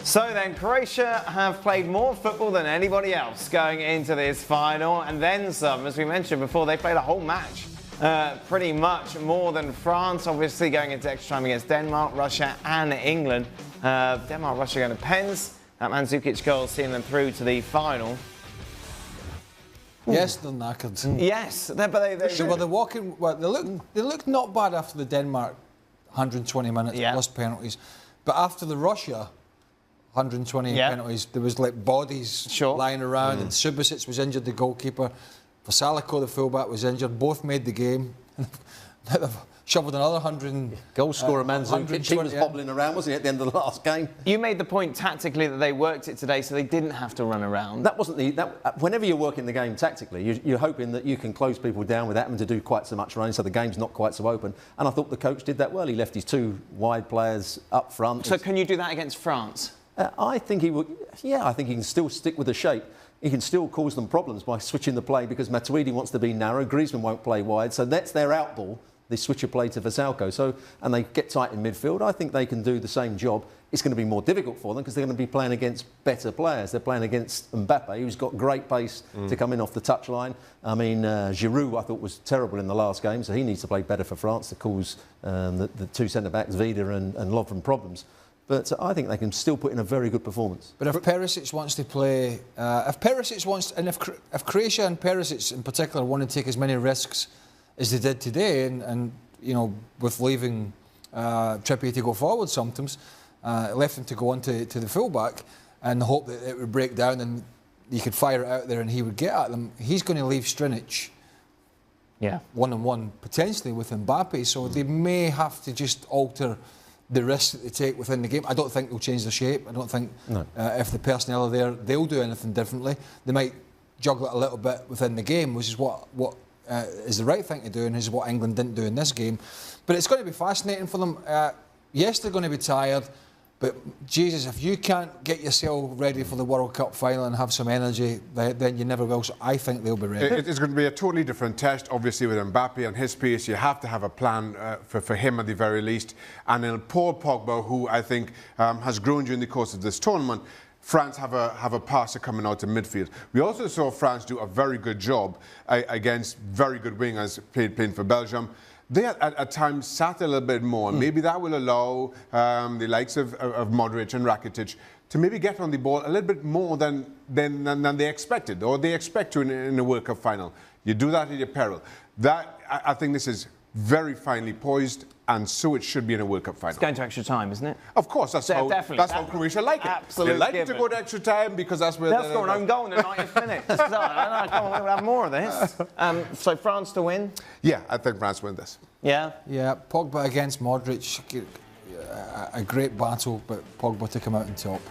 So then, Croatia have played more football than anybody else going into this final, and then some. As we mentioned before, they played a whole match, pretty much more than France, obviously going into extra time against Denmark, Russia and England. Denmark, Russia going to pens. That Mandzukic goal seeing them through to the final. Yes, they're knackered. Yes, but they're walking. Well, they look not bad after the Denmark 120 minutes plus penalties, but after the Russia 120 penalties, there was like bodies lying around, and Subasic was injured, the goalkeeper. Vasaliko, the fullback, was injured. Both made the game. Now they've shoveled another 100. Goal scorer Mandzukic, he was hobbling around, wasn't he, at the end of the last game? You made the point tactically that they worked it today, so they didn't have to run around. That wasn't the. Whenever you're working the game tactically, you're hoping that you can close people down without having to do quite so much running, so the game's not quite so open. And I thought the coach did that well. He left his two wide players up front. So can you do that against France? I think he would. Yeah, I think he can still stick with the shape. He can still cause them problems by switching the play because Matuidi wants to be narrow. Griezmann won't play wide, so that's their out ball. They switch a play to Vasaliko, and they get tight in midfield. I think they can do the same job. It's going to be more difficult for them because they're going to be playing against better players. They're playing against Mbappe, who's got great pace to come in off the touchline. I mean, Giroud, I thought, was terrible in the last game, so he needs to play better for France to cause the two centre-backs, Vida and Lovren, problems. But I think they can still put in a very good performance. But if Perisic wants to play, if Perisic wants, and if Croatia and Perisic in particular want to take as many risks as they did today, and you know, with leaving Trippier to go forward sometimes, left him to go on to the fullback, and hope that it would break down and you could fire it out there and he would get at them. He's going to leave Strinic one-on-one potentially with Mbappe, so they may have to just alter the risks that they take within the game. I don't think they'll change the shape. I don't think if the personnel are there, they'll do anything differently. They might juggle it a little bit within the game, which is what is the right thing to do, and is what England didn't do in this game. But it's going to be fascinating for them. Yes, they're going to be tired, but Jesus, if you can't get yourself ready for the World Cup final and have some energy, then you never will. So I think they'll be ready. It's going to be a totally different test, obviously, with Mbappe and his pace. You have to have a plan for him at the very least. And then Paul Pogba, who I think has grown during the course of this tournament. France have a passer coming out of midfield. We also saw France do a very good job against very good wingers playing for Belgium. They at times sat a little bit more. Maybe that will allow the likes of Modric and Rakitic to maybe get on the ball a little bit more than they expected, or they expect to in a World Cup final. You do that at your peril. I think this is very finely poised, and so it should be in a World Cup final. It's going to extra time, isn't it? Of course, that's how Croatia like it. Absolutely. They like it to go to extra time because that's where... They'll score an own goal in the 90th minute. Come on, we'll have more of this. So France to win? Yeah, I think France win this. Yeah? Yeah, Pogba against Modric, a great battle, but Pogba to come out on top.